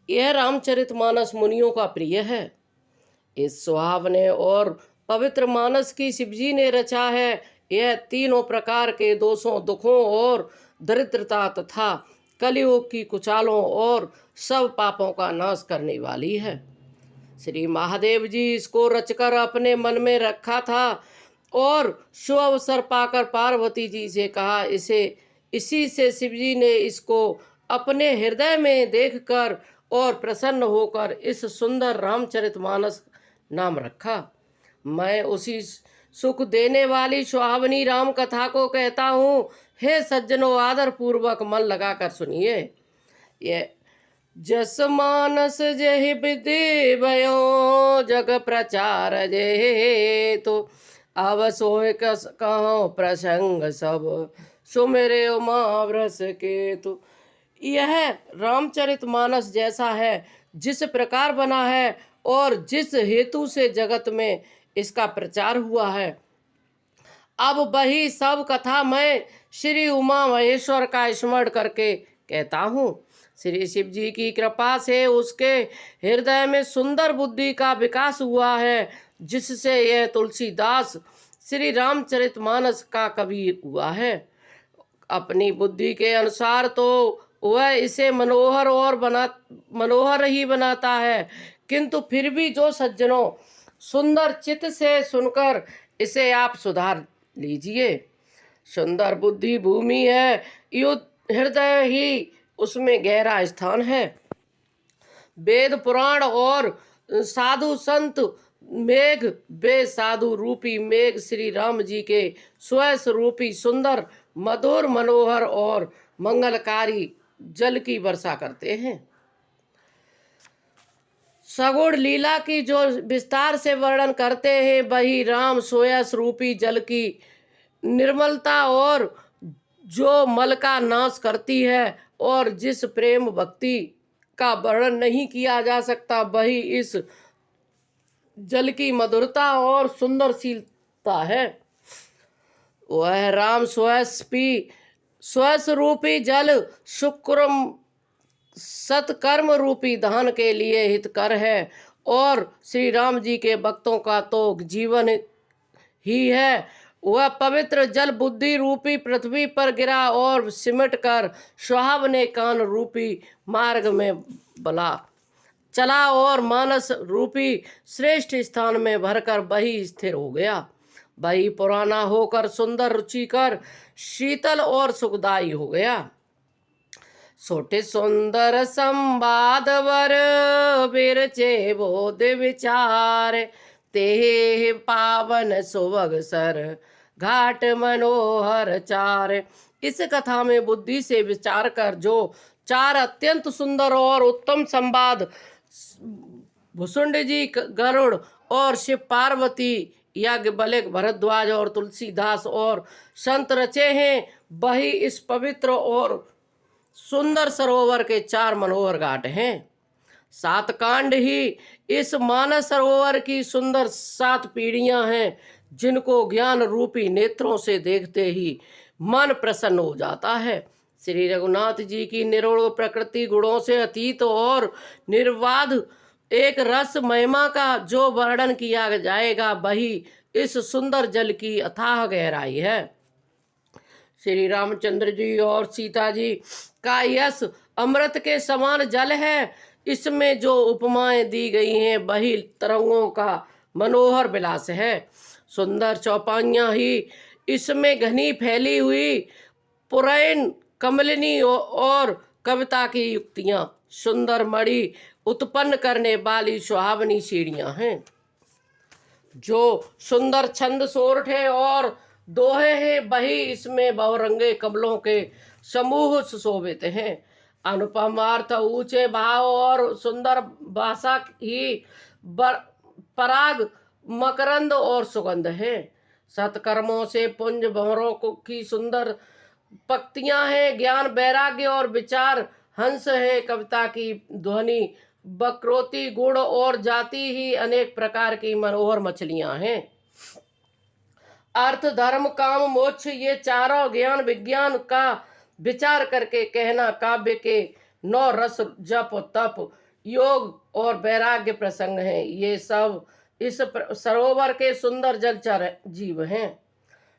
यह रामचरितमानस मुनियों का प्रिय है। इस सुहावने और पवित्र मानस की शिवजी ने रचा है। यह तीनों प्रकार के दोषों, दुखों और दरिद्रता तथा कलयुग की कुचालों और सब पापों का नाश करने वाली है। श्री महादेव जी इसको रचकर अपने मन में रखा था और शुभ अवसर पाकर पार्वती जी से कहा। इसी से शिवजी ने इसको अपने हृदय में देखकर और प्रसन्न होकर इस सुंदर रामचरितमानस नाम रखा। मैं उसी सुख देने वाली सुहावनी राम कथा को कहता हूँ। हे सज्जनों, आदर पूर्वक मन लगाकर सुनिए। ये जस मानस जेहि विधि भयो, जग प्रचार जे तो अब सोय कस कहो प्रसंग सब, सुमेरे उमा व्रस के तो। यह रामचरितमानस जैसा है, जिस प्रकार बना है और जिस हेतु से जगत में इसका प्रचार हुआ है, अब वही सब कथा मैं श्री उमा महेश्वर का स्मरण करके कहता हूँ। श्री शिव जी की कृपा से उसके हृदय में सुंदर बुद्धि का विकास हुआ है, जिससे यह तुलसीदास श्री रामचरितमानस का कवि हुआ है। अपनी बुद्धि के अनुसार तो वह इसे मनोहर ही बनाता है, किंतु फिर भी जो सज्जनों सुंदर चित्त से सुनकर इसे आप सुधार लीजिए। सुंदर बुद्धि भूमि है, युद्ध हृदय ही उसमें गहरा स्थान है। वेद पुराण और साधु संत मेघ, वे साधु रूपी मेघ श्री राम जी के स्वरूपी सुंदर, मधुर, मनोहर और मंगलकारी जल की वर्षा करते हैं। सगुण लीला की जो विस्तार से वर्णन करते हैं, वही राम सोयस रूपी जल की निर्मलता और जो मल का नाश करती है, और जिस प्रेम भक्ति का वर्णन नहीं किया जा सकता, वही इस जल की मधुरता और सुंदरशीलता है। वह राम स्वयं रूपी जल शुक्रम सत्कर्म रूपी धान के लिए हितकर है, और श्री राम जी के भक्तों का तो जीवन ही है। वह पवित्र जल बुद्धि रूपी पृथ्वी पर गिरा और सिमट कर सुहावने कान रूपी मार्ग में बला चला और मानस रूपी श्रेष्ठ स्थान में भरकर वही स्थिर हो गया। वही पुराना होकर सुंदर, रुचिकर, शीतल और सुखदायी हो गया। छोटे सुंदर संवाद वर बिरचे बोध विचार, ते पावन सुवग सर घाट मनोहर चार। इस कथा में बुद्धि से विचार कर जो चार अत्यंत सुंदर और उत्तम संवाद भुसुंड जी, गरुड़ और शिव पार्वती, याज्ञवल्क्य, भरद्वाज और तुलसीदास और संत रचे हैं, वही इस पवित्र और सुंदर सरोवर के चार मनोहर घाट हैं। 7 कांड ही इस मानस सरोवर की सुंदर 7 पीढ़ियां हैं, जिनको ज्ञान रूपी नेत्रों से देखते ही मन प्रसन्न हो जाता है। श्री रघुनाथ जी की निरोड़ प्रकृति, गुणों से अतीत और निर्बाध एक रस महिमा का जो वर्णन किया जाएगा, वही इस सुंदर जल की अथाह गहराई है। श्री रामचंद्र जी और सीता जी का यश अमृत के समान जल है। इसमें जो उपमाएं दी गई हैं, वही तरंगों का मनोहर विलास है। सुंदर चौपाइयाँ ही इसमें घनी फैली हुई पुरैन, कमलिनी और कविता की युक्तियाँ, सुंदर मणि उत्पन्न करने वाली सुहावनी सीढ़ियाँ हैं। जो सुंदर छंद, सोरठे और दोहे हैं, वही इसमें बहुरंगे कमलों के समूह सुशोभित हैं। अनुपम अर्थ, ऊंचे भाव और सुंदर भाषा ही पराग, मकरंद और सुगंध है। सत्कर्मों से पुंज भंवरों की सुंदर पंक्तियां हैं। ज्ञान, वैराग्य और विचार हंस है। कविता की ध्वनि, वक्रोक्ति, गुण और जाति ही अनेक प्रकार की मनोहर मछलियां हैं। अर्थ, धर्म, काम, मोक्ष, ये चारों ज्ञान विज्ञान का विचार करके कहना काव्य के 9 रस, जप, तप, योग और वैराग्य प्रसंग हैं। ये सब इस सरोवर के सुंदर जलचर जीव हैं।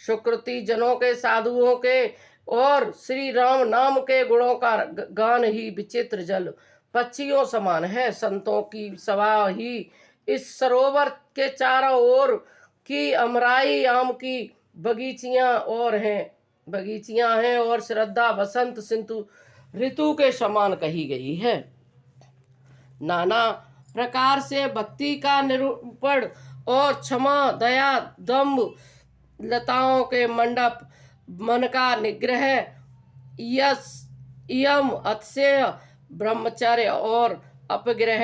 सुकृति जनों के, साधुओं के और श्री राम नाम के गुणों का गान ही विचित्र जल पक्षियों समान है। संतों की सभा ही इस सरोवर के चारों ओर की अमराई आम की बगीचियां हैं और श्रद्धा वसंत सिंधु ऋतु के समान कही गई है। नाना प्रकार से भक्ति का निरूपण और क्षमा, दया, दम्भ, लताओं के मंडप, मन का निग्रह, यम, अतिशय, ब्रह्मचर्य और अपग्रह,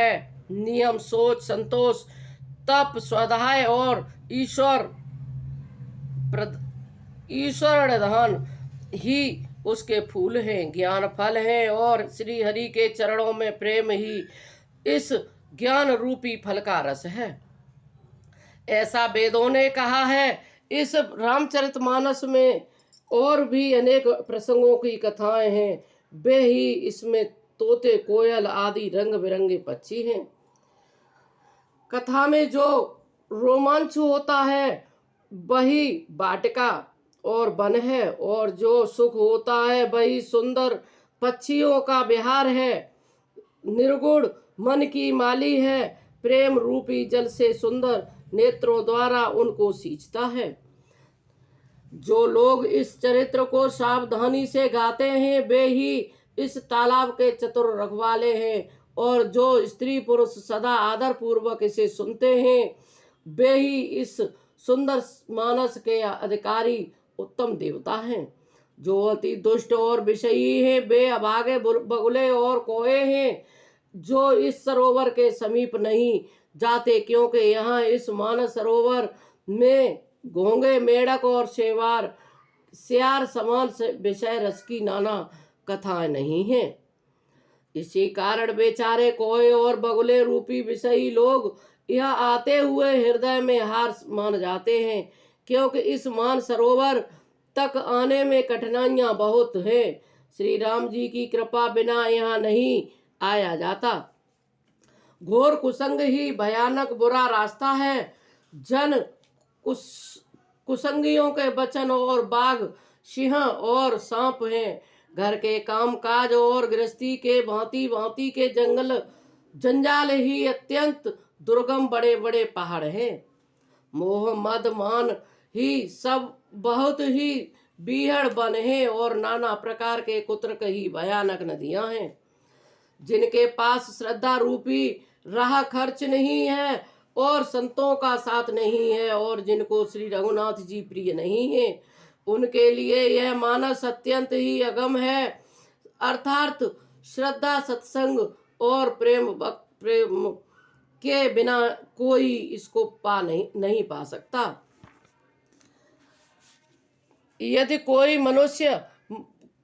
नियम, सोच, संतोष, तप, स्वाध्याय और ईश्वर ध्यान ही उसके फूल हैं, ज्ञान फल हैं और श्री हरि के चरणों में प्रेम ही इस ज्ञान रूपी फल का रस है। ऐसा वेदों ने कहा है। इस रामचरितमानस में और भी अनेक प्रसंगों की कथाएं हैं। वे ही इसमें तोते, कोयल आदि रंग बिरंगे पक्षी हैं। कथा में जो रोमांच होता है वही वाटिका और वन है, और जो सुख होता है वही सुंदर पक्षियों का विहार है। निर्गुण मन की माली है, प्रेम रूपी जल से सुंदर नेत्रों द्वारा उनको सींचता है। जो लोग इस चरित्र को सावधानी से गाते हैं वे ही इस तालाब के चतुर रखवाले हैं, और जो स्त्री पुरुष सदा आदर पूर्वक इसे सुनते हैं वे ही इस सुंदर मानस के अधिकारी उत्तम देवता हैं। जो अति दुष्ट और विषयी हैं वे अभागे, बगुले और कोए हैं, जो इस सरोवर के समीप नहीं जाते, क्योंकि यहाँ इस मानस सरोवर में घोंगे, मेढक और सियार समान विषय रस की नाना कथाएं नहीं हैं। इसी कारण बेचारे कोए और बगुले रूपी विषयी लोग यहाँ आते हुए हृदय में हार मान जाते हैं, क्योंकि इस मान सरोवर तक आने में कठिनाइयां बहुत हैं। श्री राम जी की कृपा बिना यहाँ नहीं आया जाता। घोर कुसंग ही भयानक बुरा रास्ता है। जन कुसंगियों के वचन और बाघ, सिंह और सांप हैं। घर के काम काज और गृहस्थी के भांति भांति के जंजाल ही अत्यंत दुर्गम बड़े बड़े पहाड़ हैं। मोह मद मान ही सब बहुत ही बीहड़ वन है, और नाना प्रकार के कुत्रक ही भयानक नदियां हैं। जिनके पास श्रद्धा रूपी राह खर्च नहीं है और संतों का साथ नहीं है, और जिनको श्री रघुनाथ जी प्रिय नहीं है, उनके लिए यह मानस अत्यंत ही अगम है। अर्थात श्रद्धा, सत्संग और प्रेम के बिना कोई इसको नहीं पा सकता। यदि कोई मनुष्य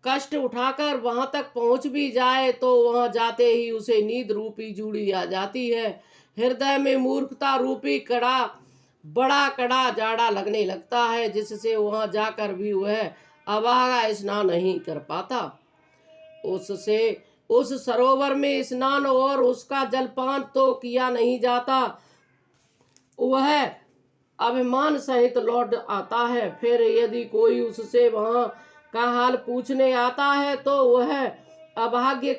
कष्ट उठाकर वहां तक पहुंच भी जाए तो वहां जाते ही उसे नींद रूपी जूड़ी आ जाती है। हृदय में मूर्खता रूपी बड़ा कड़ा जाड़ा लगने लगता है, जिससे वहां जाकर भी वह अभागा स्नान नहीं कर पाता। उससे उस सरोवर में स्नान और उसका जलपान तो किया नहीं जाता, वह अभिमान सहित लौट आता है। फिर यदि कोई उससे वहां का हाल पूछने आता है तो वह अभाग्य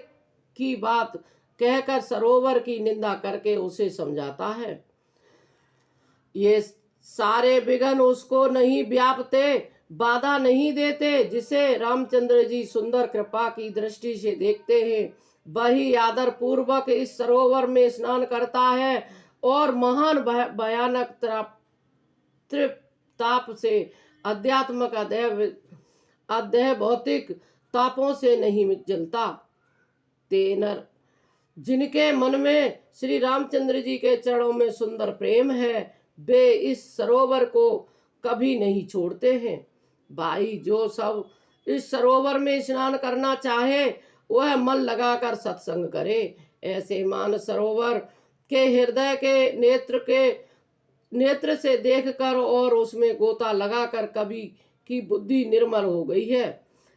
की बात कहकर सरोवर की निंदा करके उसे समझाता है। ये सारे विघ्न उसको नहीं व्यापते, बाधा नहीं देते। जिसे रामचंद्र जी सुंदर कृपा की दृष्टि से देखते हैं वही आदर पूर्वक इस सरोवर में स्नान करता है और महान भयानक ताप से अध्यात्मक अध्यय भौतिक तापों से नहीं जलता। तेनर जिनके मन में श्री रामचंद्र जी के चरणों में सुंदर प्रेम है वे इस सरोवर को कभी नहीं छोड़ते हैं। भाई, जो सब इस सरोवर में स्नान करना चाहे वह मन लगाकर सत्संग करे। ऐसे मान सरोवर के हृदय के नेत्र से देखकर और उसमें गोता लगाकर कभी की बुद्धि निर्मल हो गई है।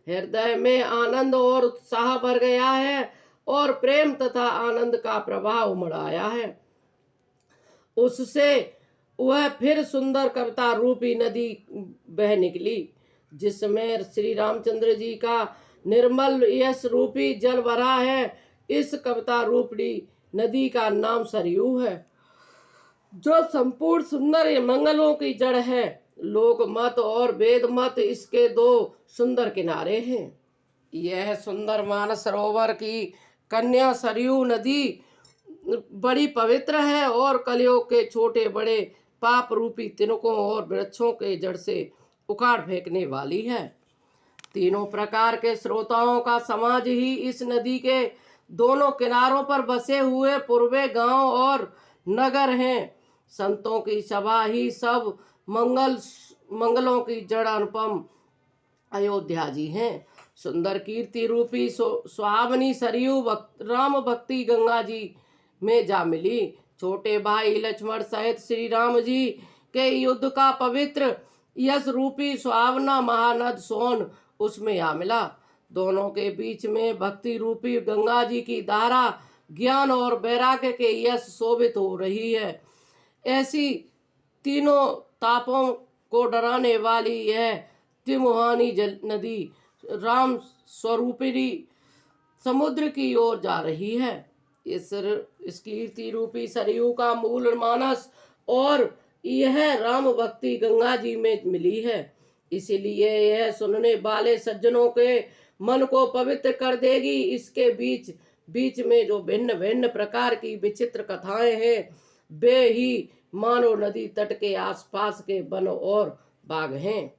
हृदय में आनंद और उत्साह भर गया है और प्रेम तथा आनंद का प्रवाह उमड़ आया है। उससे वह फिर सुंदर कविता रूपी नदी बह निकली, जिसमें श्री रामचंद्र जी का निर्मल यश रूपी जल भरा है। इस कविता रूपी नदी का नाम सरयू है, जो संपूर्ण सुंदर मंगलों की जड़ है। लोक मत और वेद मत इसके दो सुंदर किनारे हैं। यह सुंदर मानस सरोवर की कन्या सरयू नदी बड़ी पवित्र है और कलियुग के छोटे बड़े पाप रूपी तिनकों और वृक्षों के जड़ से उखाड़ फेंकने वाली है। तीनों प्रकार के श्रोताओं का समाज ही इस नदी के दोनों किनारों पर बसे हुए पूर्वे गांव और नगर हैं। संतों की सभा ही सब मंगलों की जड़ अनुपम अयोध्या जी हैं। सुंदर कीर्ति रूपी सुहावनी सरयू राम भक्ति गंगा जी में जा मिली। छोटे भाई लक्ष्मण सहित श्री राम जी के युद्ध का पवित्र यश रूपी सुहावना महानद सोन उसमें आ मिला। दोनों के बीच में भक्ति रूपी गंगा जी की धारा ज्ञान और वैराग्य के यश शोभित हो रही है। ऐसी तीनों तापों को डराने वाली यह त्रिमुहानी जल नदी राम स्वरूपिणी समुद्र की ओर जा रही है। इस कीर्ति रूपी सरयू का मूल मानस और यह राम भक्ति गंगा जी में मिली है। इसीलिए यह सुनने वाले सज्जनों के मन को पवित्र कर देगी। इसके बीच बीच में जो भिन्न भिन्न प्रकार की विचित्र कथाएं हैं, वे ही मानो नदी तट के आसपास के वन और बाग हैं।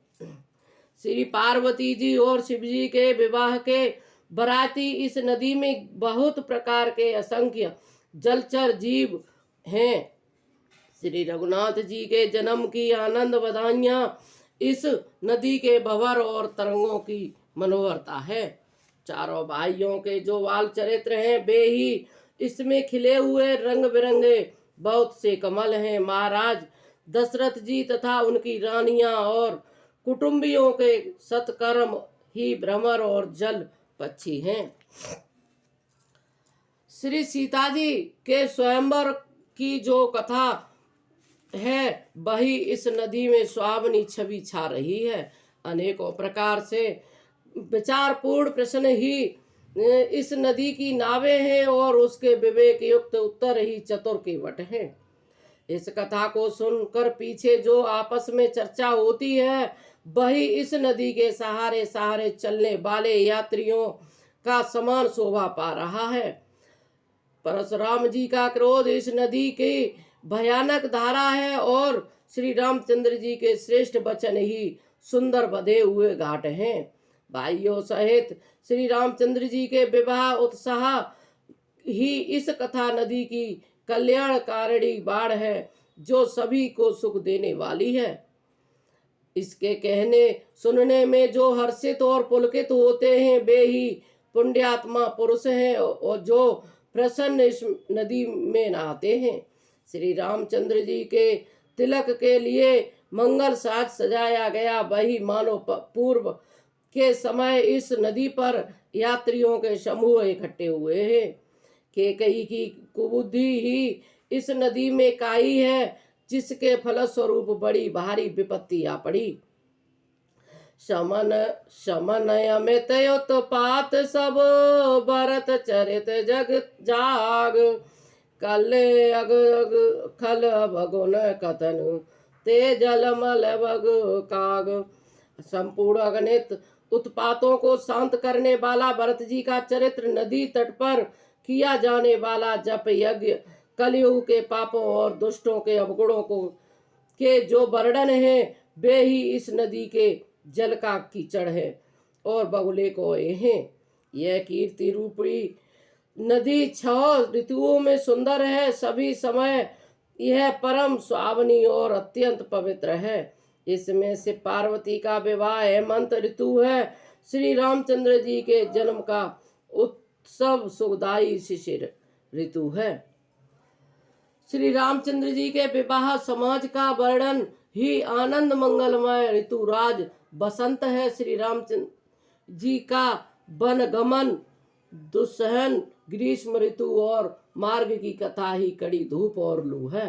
श्री पार्वती जी और शिव जी के विवाह के बराती इस नदी में बहुत प्रकार के असंख्य जलचर जीव हैं। श्री रघुनाथ जी के जन्म की आनंद बधाइयां इस नदी के भंवर और तरंगों की मनोहरता है। चारों भाइयों के जो बाल चरित्र हैं, वे ही इसमें खिले हुए रंग बिरंगे बहुत से कमल हैं। महाराज दशरथ जी तथा उनकी रानियां और कुटुंबियों के सत्कर्म ही भ्रमर और जल पक्षी हैं। श्री सीता जी के स्वयंवर की जो कथा है, वही इस नदी में सुहावनी छवि छा रही है। अनेकों प्रकार से विचारपूर्ण प्रश्न ही इस नदी की नावें हैं और उसके विवेक युक्त उत्तर ही चतुर के वट हैं। इस कथा को सुनकर पीछे जो आपस में चर्चा होती है, वही इस नदी के सहारे सहारे चलने वाले यात्रियों का समान शोभा पा रहा है। परशुराम जी का क्रोध इस नदी की भयानक धारा है और श्री रामचंद्र जी के श्रेष्ठ वचन ही सुंदर बधे हुए घाट हैं। भाइयों सहित श्री रामचंद्र जी के विवाह उत्साह ही इस कथा नदी की कल्याणकारिणी बाढ़ है, जो सभी को सुख देने वाली है। इसके कहने सुनने में जो हर्षित और पुलकित होते हैं, वे ही पुण्यात्मा पुरुष हैं और जो प्रसन्न इस नदी में नहाते हैं। श्री रामचंद्र जी के तिलक के लिए मंगल साज सजाया गया, वही मानो पूर्व के समय इस नदी पर यात्रियों के समूह इकट्ठे हुए हैं। केकई की कुबुद्धि ही इस नदी में काई है, जिसके फलस्वरूप बड़ी भारी विपत्ति आ पड़ी। समनय अमित उत्पात सब भरत चरित जग जाग, कल अग खल भगुन कथन ते जलमल भग काग। संपूर्ण अगणित उत्पातों को शांत करने वाला भरत जी का चरित्र, नदी तट पर किया जाने वाला जप यज्ञ, कलयुग के पापों और दुष्टों के अवगुणों को के जो वर्णन है, वे ही इस नदी के जल का कीचड़ है और बगुले कोए हैं। यह कीर्ति रूपी नदी 6 ऋतुओं में सुंदर है। सभी समय यह परम सुहावनी और अत्यंत पवित्र है। इसमें से पार्वती का विवाह हेमंत ऋतु है। श्री रामचंद्र जी के जन्म का उत्सव सुखदायी शिशिर ऋतु है। श्री रामचंद्र जी के विवाह समाज का वर्णन ही आनंद मंगलमय ऋतुराज बसंत है। श्री रामचंद्र जी का वन गमन दुस्सहन ग्रीष्म ऋतु और मार्ग की कथा ही कड़ी धूप और लू है।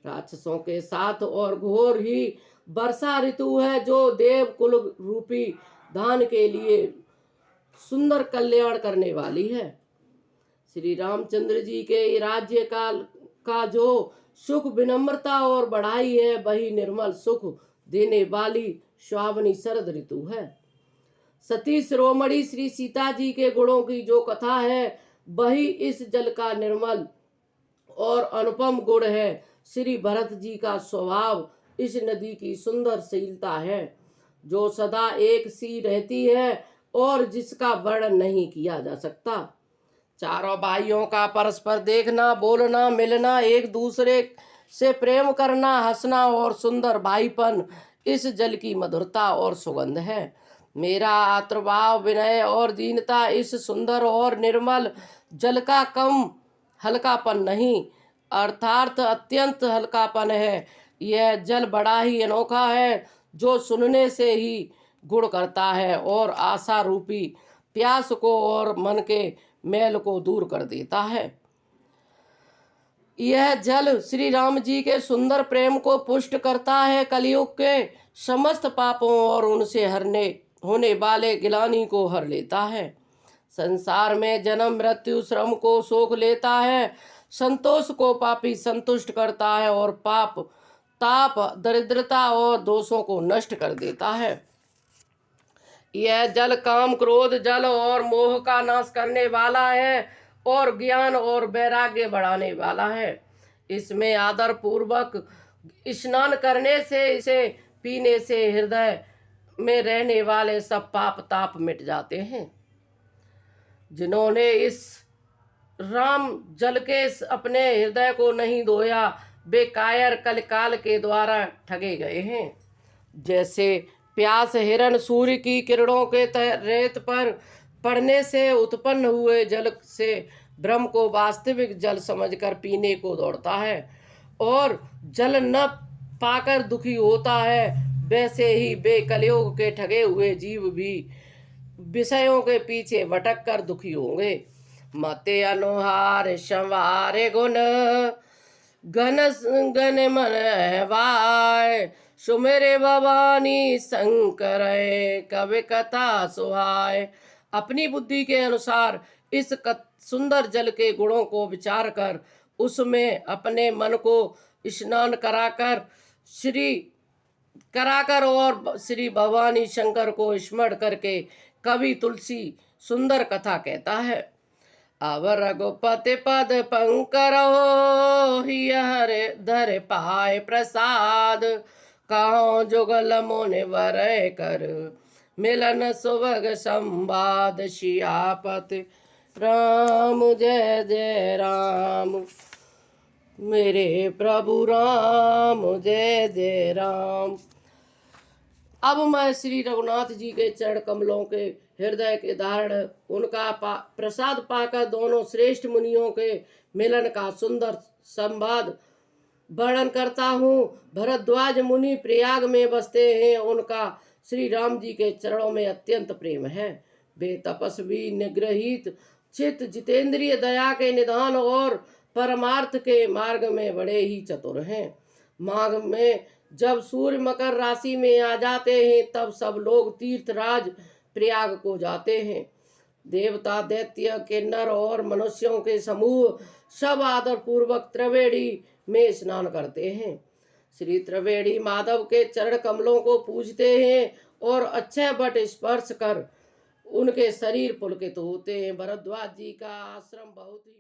राक्षसों के साथ और घोर ही वर्षा ऋतु है, जो देव कुल रूपी धान के लिए सुंदर कल्याण करने वाली है। श्री रामचंद्र जी के राज्य काल का जो सुख विनम्रता और बढ़ाई है, वही निर्मल सुख देने वाली श्रावणी शरद ऋतु है। सती शिरोमणि श्री सीता जी के गुणों की जो कथा है, वही इस जल का निर्मल और अनुपम गुण है। श्री भरत जी का स्वभाव इस नदी की सुंदर शीलता है, जो सदा एक सी रहती है और जिसका वर्णन नहीं किया जा सकता। चारों भाइयों का परस्पर देखना, बोलना, मिलना, एक दूसरे से प्रेम करना, हंसना और सुंदर भाईपन इस जल की मधुरता और सुगंध है। मेरा आत्मभाव, विनय और दीनता इस सुंदर और निर्मल जल का कम हल्कापन नहीं, अर्थात अत्यंत हल्कापन है। यह जल बड़ा ही अनोखा है, जो सुनने से ही गुण करता है और आशा रूपी प्यास को और मन के मैल को दूर कर देता है। यह जल श्री राम जी के सुंदर प्रेम को पुष्ट करता है, कलयुग के समस्त पापों और उनसे होने वाले गिलानी को हर लेता है। संसार में जन्म मृत्यु श्रम को सोख लेता है, संतोष को पापी संतुष्ट करता है और पाप ताप दरिद्रता और दोषों को नष्ट कर देता है। यह जल काम क्रोध जल और मोह का नाश करने वाला है और ज्ञान और वैराग्य बढ़ाने वाला है। इसमें आदर पूर्वक स्नान करने से, इसे पीने से हृदय में रहने वाले सब पाप ताप मिट जाते हैं। जिन्होंने इस राम जल के अपने हृदय को नहीं धोया, वे कायर कलकाल के द्वारा ठगे गए हैं। जैसे प्यास हिरण सूर्य की किरणों के रेत पर पड़ने से उत्पन्न हुए जल से ब्रह्म को वास्तविक जल समझकर पीने को दौड़ता है और जल न पाकर दुखी होता है, वैसे ही वे कलयुग के ठगे हुए जीव भी विषयों के पीछे भटक कर दुखी होंगे। मते अनुहार संवारे गुण घन घन मन वाय, सुमेरे भवानी शंकर कवि कथा सुहाय। अपनी बुद्धि के अनुसार इस सुंदर जल के गुणों को विचार कर उसमें अपने मन को स्नान कराकर और श्री भवानी शंकर को स्मरण करके कवि तुलसी सुंदर कथा कहता है। अब रघुपति पद पंकरो हरे धर पाए प्रसाद, कहो जुगल मुनि वर कर मिलन सुभग संवाद। सियापति राम जय जय राम, मेरे प्रभु राम जय जय राम। अब मैं श्री रघुनाथ जी के चरण कमलों के हृदय के धारण उनका प्रसाद पाकर दोनों श्रेष्ठ मुनियों के मिलन का सुंदर संवाद वर्णन करता हूँ। भरद्वाज मुनि प्रयाग में बसते हैं, उनका श्री राम जी के चरणों में अत्यंत प्रेम है। वे तपस्वी, निग्रहित चित्त, जितेंद्रिय, दया के निधान और परमार्थ के मार्ग में बड़े ही चतुर हैं। माघ में जब सूर्य मकर राशि में आ जाते हैं, तब सब लोग तीर्थराज प्रयाग को जाते हैं। देवता, दैत्य, किन्नर और मनुष्यों के समूह सब आदर पूर्वक त्रिवेणी में स्नान करते हैं। श्री त्रिवेणी माधव के चरण कमलों को पूजते हैं और अक्षय वट स्पर्श कर उनके शरीर पुलकित होते हैं। भरद्वाज जी का आश्रम बहुत ही